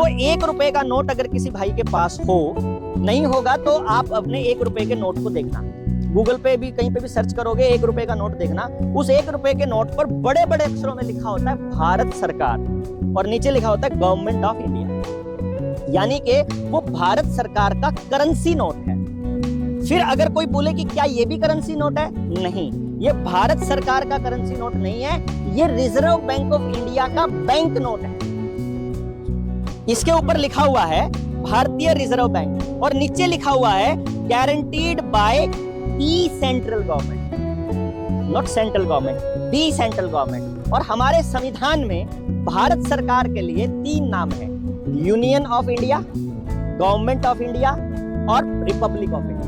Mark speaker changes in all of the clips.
Speaker 1: देखो 1 रुपए का नोट अगर किसी भाई के पास हो, नहीं होगा तो आप अपने 1 रुपए के नोट को देखना, गूगल पे भी कहीं पे भी सर्च करोगे 1 रुपए का नोट देखना, उस 1 रुपए के नोट पर बड़े बड़े अक्षरों में लिखा होता है भारत सरकार और नीचे लिखा होता है गवर्नमेंट ऑफ इंडिया, यानी कि वो भारत सरकार का करेंसी नोट है। फिर अगर कोई बोले कि क्या ये भी करेंसी नोट है, नहीं, ये भारत सरकार का करेंसी नोट नहीं है, ये रिजर्व बैंक ऑफ इंडिया का बैंक नोट है। इसके ऊपर लिखा हुआ है भारतीय रिजर्व बैंक और नीचे लिखा हुआ है guaranteed by the central government, not central government, the central government. और हमारे संविधान में भारत सरकार के लिए 3 नाम है, union of India, government of India और रिपब्लिक ऑफ इंडिया।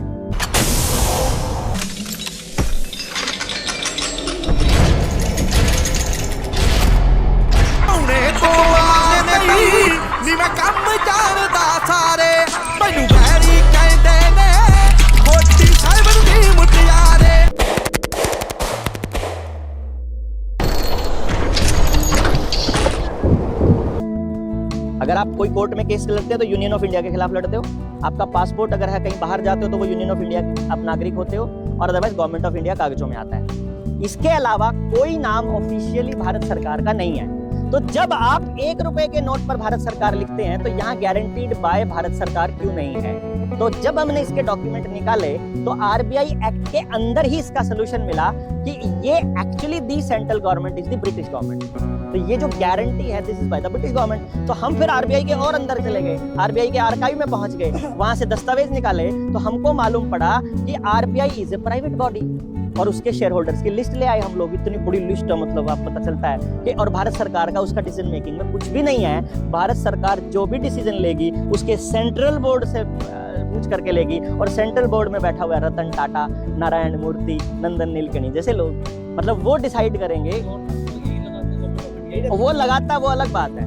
Speaker 1: अगर आप कोई कोर्ट में केस लड़ते हो तो यूनियन ऑफ इंडिया के खिलाफ लड़ते हो, आपका पासपोर्ट अगर है कहीं बाहर जाते हो तो वो यूनियन ऑफ इंडिया के आप नागरिक होते हो और अदरवाइज गवर्नमेंट ऑफ इंडिया कागजों में आता है। इसके अलावा कोई नाम ऑफिशियली भारत सरकार का नहीं है। तो जब आप 1 रुपए के नोट पर भारत सरकार लिखते हैं तो यहाँ गारंटीड बाय भारत सरकार क्यों नहीं है? तो जब हमने इसके डॉक्यूमेंट निकाले तो आरबीआई एक्ट के अंदर ही इसका सोल्यूशन मिला कि ये actually the central government is the British government, तो ये जो गारंटी है this is by the British government. तो हम फिर आरबीआई के और अंदर चले गए, आरबीआई के आर्काइव में पहुंच गए, वहां से दस्तावेज निकाले तो हमको मालूम पड़ा कि RBI is a private body और उसके शेयर होल्डर्स की लिस्ट ले आए हम लोग, इतनी बड़ी लिस्ट है, मतलब आप पता चलता है कि और भारत सरकार का उसका डिसीजन मेकिंग में कुछ भी नहीं है। भारत सरकार जो भी डिसीजन लेगी उसके सेंट्रल बोर्ड से पूछ करके लेगी और सेंट्रल बोर्ड में बैठा हुआ है रतन टाटा, नारायण मूर्ति, नंदन नीलकणी जैसे लोग, मतलब वो डिसाइड करेंगे, वो लगाता वो अलग बात है।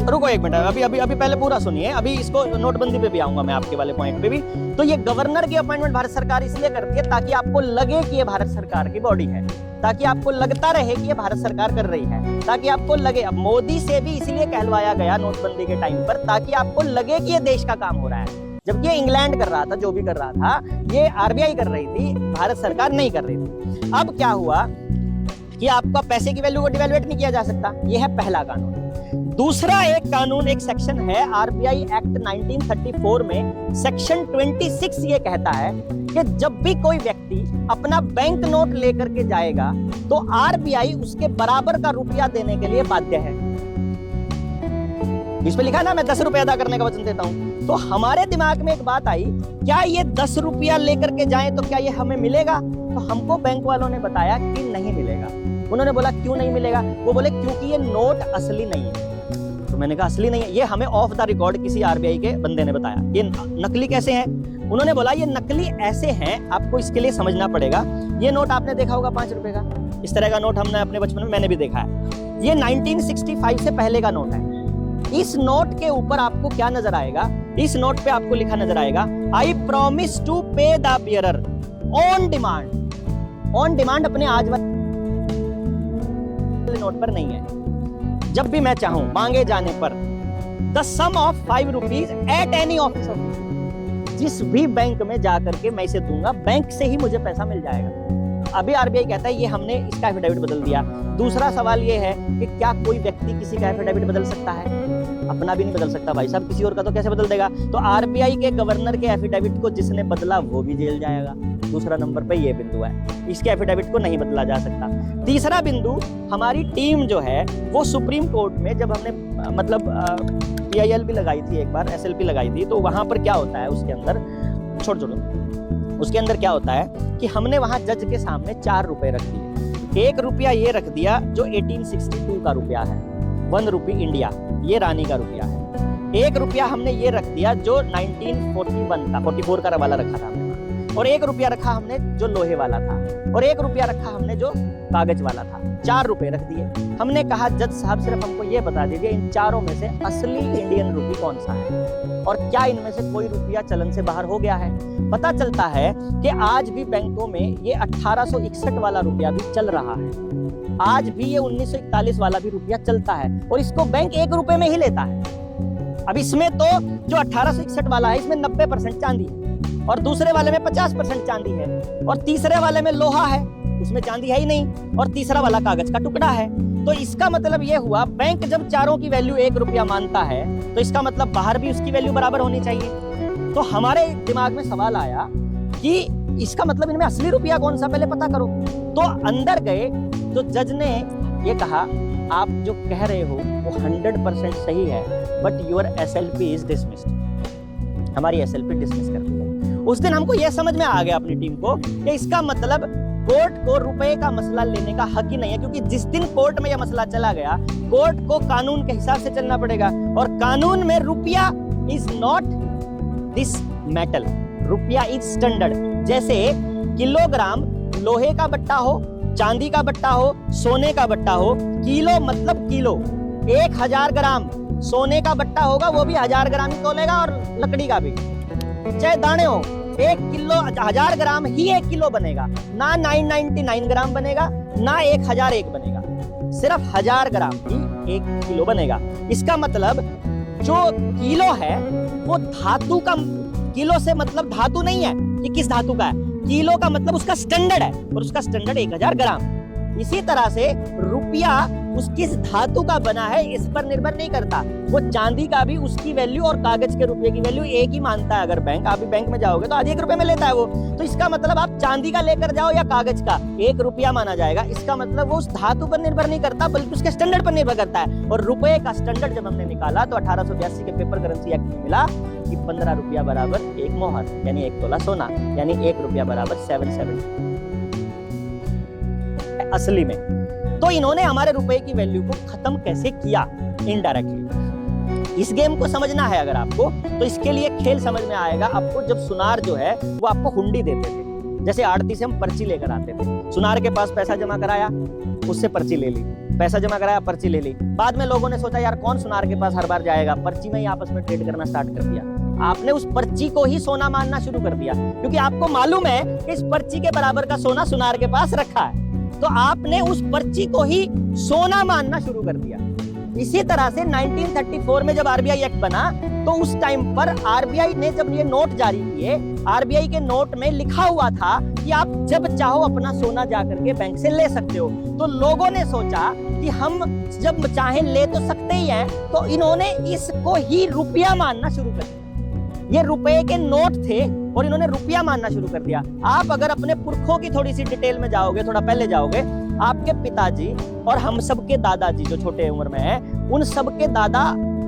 Speaker 1: रुको एक मिनट, अभी पहले पूरा सुनिए, अभी इसको नोटबंदी पे भी आऊंगा मैं, आपके वाले पॉइंट पे भी। तो ये गवर्नर की अपॉइंटमेंट भारत सरकार इसलिए करती है ताकि आपको लगे कि ये भारत सरकार की बॉडी है, ताकि आपको लगता रहे कि ये भारत सरकार कर रही है, ताकि आपको लगे। अब मोदी से भी इसलिए कहलवाया गया नोटबंदी के टाइम पर ताकि आपको लगे कि ये देश का काम हो रहा है, जबकि ये इंग्लैंड कर रहा था, जो भी कर रहा था ये आरबीआई कर रही थी, भारत सरकार नहीं कर रही थी। अब क्या हुआ कि आपका पैसे की वैल्यू को डिवैल्यूएट नहीं किया जा सकता, ये है पहला कानून। दूसरा एक कानून, एक सेक्शन है आरबीआई एक्ट 1934 में सेक्शन 26, ये कहता है कि जब भी कोई व्यक्ति अपना बैंक नोट लेकर के जाएगा तो आरबीआई उसके बराबर का रुपया देने के लिए बाध्य है। इस पे लिखा है ना, मैं 10 रुपया अदा करने का वचन देता हूं। तो हमारे दिमाग में एक बात आई, क्या ये 10 रुपया लेकर के जाएं तो क्या ये हमें मिलेगा? तो हमको बैंक वालों ने बताया कि नहीं मिलेगा। उन्होंने बोला क्यों नहीं मिलेगा? वो बोले क्योंकि ये नोट असली नहीं है। तो मैंने कहा असली नहीं है, ये हमें ऑफ द रिकॉर्ड किसी आरबीआई के बंदे ने बताया। ये नकली कैसे हैं? उन्होंने बोला ये नकली ऐसे हैं, आपको इसके लिए समझना पड़ेगा। ये नोट आपने देखा होगा 5 रुपए का, इस तरह का नोट हमने अपने बचपन में मैंने भी देखा है। ये 1965 से पहले का नोट है। इस नोट के ऊपर आपको क्या नजर आएगा? इस नोट पे आपको लिखा नजर आएगा, आई प्रॉमिस टू पे the bearer on demand. On demand अपने आज वाले नोट पर नहीं है, जब भी मैं चाहूं मांगे जाने पर। The sum of 5 rupees at any office of, जिस भी बैंक में जाकर के मैं इसे दूंगा, बैंक से ही मुझे पैसा मिल जाएगा। अभी आरबीआई कहता है ये हमने इसका एफिडेविट बदल दिया। दूसरा सवाल ये है कि क्या कोई व्यक्ति किसी का एफिडेविट बदल सकता है? अपना भी नहीं बदल सकता भाई साहब, किसी और का तो कैसे बदल देगा? तो आरबीआई के गवर्नर के एफिडेविट को जिसने बदला वो भी जेल जाएगा। दूसरा नंबर पे ये बिंदु है, इसके एफिडेविट को नहीं बदला जा सकता। तीसरा बिंदु, हमारी टीम जो है वो सुप्रीम कोर्ट में, जब हमने मतलब पीआईएल भी लगाई थी एक बार, एसएलपी लगाई थी, तो वहां पर क्या होता है उसके अंदर, उसके अंदर क्या होता है कि हमने वहां जज के सामने 4 रुपए रख दिए। 1 रुपया ये रख दिया जो 1862 का रुपया है, 1 रुपी इंडिया, ये रानी का रुपया है। 1 रुपया हमने ये रख दिया जो 1941 का, 44 का वाला रखा था हमने, और 1 रुपया रखा हमने जो लोहे वाला था, और 1 रुपया रखा हमने जो कागज वाला था। 4 रुपए रख दिए। हमने कहा जज साहब सिर्फ हमको ये बता दीजिए इन चारों में से असली इंडियन रुपी कौन सा है और क्या इनमें से कोई रुपया चलन से बाहर हो गया है। पता चलता है कि आज भी बैंकों में ये 1861 वाला रुपया भी चल रहा है। आज भी ये 1941 वाला भी रुपया चलता है और इसको बैंक 1 रुपए में ही लेता है। अब इसमें तो जो 1861 वाला है इसमें 90% चांदी है और दूसरे वाले में 50% चांदी है और तीसरे वाले में लोहा है, उसमें चांदी है ही नहीं और तीसरा वाला कागज का टुकड़ा है। तो इसका मतलब ये हुआ बैंक जब चारों की वैल्यू 1 रुपया मानता है तो इसका मतलब बाहर भी उसकी वैल्यू बराबर होनी चाहिए। तो हमारे दिमाग में सवाल आया कि इसका मतलब इनमें असली रुपया कौन सा, पहले पता करो। तो अंदर गए तो जज ने ये कहा आप जो कह रहे हो वो 100% सही है, but your SLP is dismissed. हमारी SLP डिसमिस कर दी है। उस दिन हमको यह समझ में आ गया अपनी टीम को कि इसका मतलब कोर्ट को रुपए का मसला लेने का हक ही नहीं है, क्योंकि जिस दिन कोर्ट में यह मसला चला गया, कोर्ट को कानून के हिसाब से चलना पड़ेगा और कानून में रुपया इज नॉट दिस मेटल, रुपया इज स्टैंडर्ड। जैसे किलोग्राम लोहे का बट्टा हो, चांदी का बट्टा हो, सोने का बट्टा हो, किलो मतलब किलो, 1000 ग्राम सोने का बट्टा होगा वो भी 1000 ग्राम ही तोलेगा और लकड़ी का भी, चाहे दाने हो 1 किलो 1000 ग्राम ही 1 किलो बनेगा, ना 999 ग्राम बनेगा ना 1001 बनेगा, सिर्फ 1000 ग्राम ही 1 किलो बनेगा। इसका मतलब जो किलो है वो धातु का, किलो से मतलब धातु नहीं है कि किस धातु का है, किलो का मतलब उसका स्टैंडर्ड है और उसका स्टैंडर्ड 1000 ग्राम। इसी तरह से रुपया उस किस धातु का बना है इस पर निर्भर नहीं करता, वो चांदी का भी उसकी वैल्यू और कागज के रुपये की वैल्यू एक ही मानता है। अगर बैंक, आप भी बैंक में जाओगे तो आज 1 रुपए में लेता है वो, तो इसका मतलब आप चांदी का लेकर जाओ या कागज का, 1 रुपया माना जाएगा। इसका मतलब वो उस धातु पर निर्भर नहीं करता बल्कि उसके स्टैंडर्ड पर निर्भर करता है। और रुपए का स्टैंडर्ड जब हमने निकाला तो 1882 के पेपर करेंसी एक्ट में मिला कि 15 रुपया बराबर 1 मोहर यानी 1 तोला सोना, यानी 1 रुपया बराबर 770 असली में। तो इन्होंने हमारे रुपए की वैल्यू को खत्म कैसे किया इनडायरेक्टली, इस गेम को समझना है अगर आपको, तो इसके लिए खेल समझ में आएगा आपको। जब सुनार जो है वो आपको हुंडी देते थे, जैसे आड़ती से हम पर्ची लेकर आते थे, सुनार के पास पैसा जमा कराया, उससे पर्ची ले ली, पैसा जमा कराया, पर्ची ले ली। बाद में लोगों ने सोचा यार कौन सुनार के पास हर बार जाएगा, पर्ची में ही आपस में ट्रेड करना स्टार्ट कर दिया। आपने उस पर्ची को ही सोना मानना शुरू कर दिया, क्योंकि आपको मालूम है कि इस पर्ची के बराबर का सोना सुनार के पास रखा है, तो आपने उस पर्ची को ही सोना मानना शुरू कर दिया। इसी तरह से 1934 में जब आरबीआई एक्ट बना तो उस टाइम पर आरबीआई ने जब ये नोट जारी किए, आरबीआई के नोट में लिखा हुआ था कि आप जब चाहो अपना सोना जाकर के बैंक से ले सकते हो। तो लोगों ने सोचा कि हम जब चाहे ले तो सकते ही हैं, तो इन्होंने इसको ही रुपया मानना शुरू कर दिया। ये रुपए के नोट थे और इन्होंने रुपया मानना शुरू कर दिया। आप अगर अपने पुरखों की थोड़ी सी डिटेल में जाओगे, थोड़ा पहले जाओगे, आपके पिताजी और हम सबके दादाजी जो छोटे उम्र में हैं, उन सबके दादा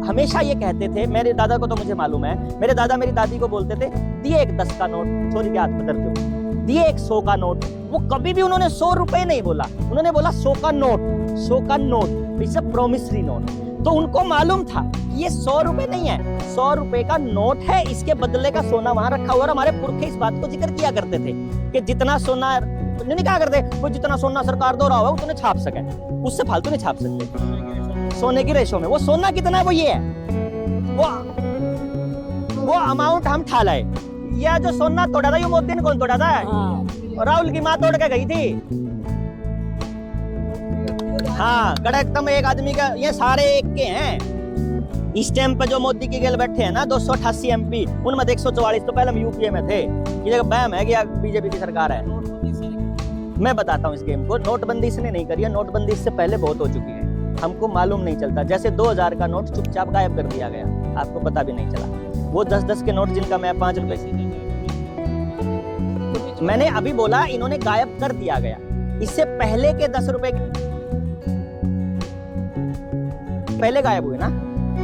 Speaker 1: हमेशा ये कहते थे, मेरे दादा को तो मुझे मालूम है, मेरे दादा मेरी दादी को बोलते थे दिए एक 10 का नोट, छोरी के हाथ पकड़ दो, दिए एक 100 का नोट। वो कभी भी उन्होंने 100 रुपए नहीं बोला, उन्होंने बोला 100 का नोट, 100 का note, it's a promissory note. तो उनको मालूम था कि ये 100 रुपए नहीं है, 100 रुपए का नोट है, इसके बदले का सोना वहां रखा हुआ। और हमारे पुरखे इस बात को जिक्र किया करते थे कि जितना सोना नहीं कहा करते, वो जितना सोना सरकार दो रहा होगा उतने छाप सके, उससे फालतू नहीं छाप सकते। सोने की रेशो में वो सोना कितना है वो ये है, वो अमाउंट हम ठा लाए। यह जो सोना तोड़ा था ये मोदी ने कौन तोड़ा था? राहुल की माँ तोड़ के गई थी। हाँ, कड़कतम एक आदमी का, ये सारे एक के हैं। इस टाइम पे जो मोदी की गेल बैठे हैं ना 288 MP, उनमें 144 तो पहले हम यूपीए में थे। ये जगह बैम है कि बीजेपी की सरकार है। मैं बताता हूँ इस गेम को। नोटबंदी इसने नहीं करी है, नोटबंदी इससे पहले बहुत हो चुकी है, हमको मालूम नहीं चलता। जैसे 2000 का नोट चुपचाप गायब कर दिया गया, आपको पता भी नहीं चला। वो 10-10 के नोट जिनका मैं 5 रुपए से, मैंने अभी बोला इन्होंने गायब कर दिया गया। इससे पहले के 10 रुपए पहले गायब हुए ना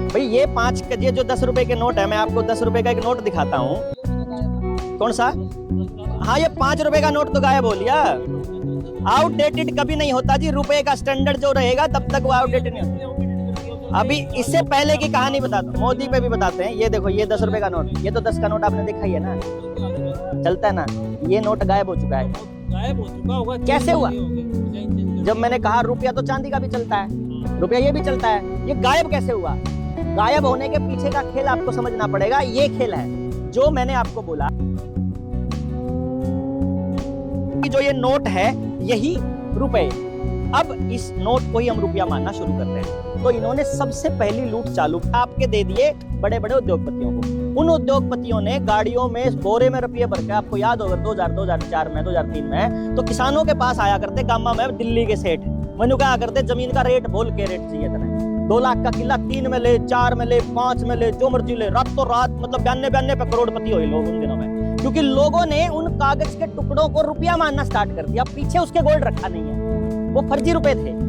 Speaker 1: भाई। ये 5 ये जो 10 रुपए के नोट है, मैं आपको 10 रुपए का एक नोट दिखाता हूँ। कौन सा? हाँ, ये 5 रुपए का नोट तो गायब हो लिया। आउटडेटेड कभी नहीं होता जी, रुपए का स्टैंडर्ड जो रहेगा तब तक वो आउटडेटेड नहीं होता। अभी इससे पहले की कहानी बताता हूँ, मोदी पे भी बताते हैं। ये देखो, ये 10 रुपए का नोट, ये तो 10 का नोट आपने देखा ही है ना, चलता है ना। ये नोट गायब हो चुका है।
Speaker 2: गायब हो चुका होगा,
Speaker 1: कैसे हुआ? जब मैंने कहा रुपया तो चांदी का भी चलता है, रुपया ये भी चलता है, ये गायब कैसे हुआ? गायब होने के पीछे का खेल आपको समझना पड़ेगा। ये खेल है जो मैंने आपको बोला कि जो ये नोट है यही रुपए, अब इस नोट को ही हम रुपया मानना शुरू करते हैं। तो इन्होंने सबसे पहली लूट चालू छाप के दे दिए बड़े बड़े उद्योगपतियों को। उन उद्योगपतियों ने गाड़ियों में बोरे में रुपये भर के, आपको याद होगा 2004 में 2003 में, तो किसानों के पास आया करते गामा में दिल्ली के सेठ, मैंने कहा करते जमीन का रेट बोल के, रेट चाहिए था 2 लाख का किला 3 में ले, 4 में ले, 5 में ले, जो मर्जी ले, रातों रात मतलब 92 पे करोड़पति हुए लोग उन दिनों में, क्योंकि लोगों ने उन कागज के टुकड़ों को रुपया मानना स्टार्ट कर दिया। पीछे उसके गोल्ड रखा नहीं है, वो फर्जी रुपए थे।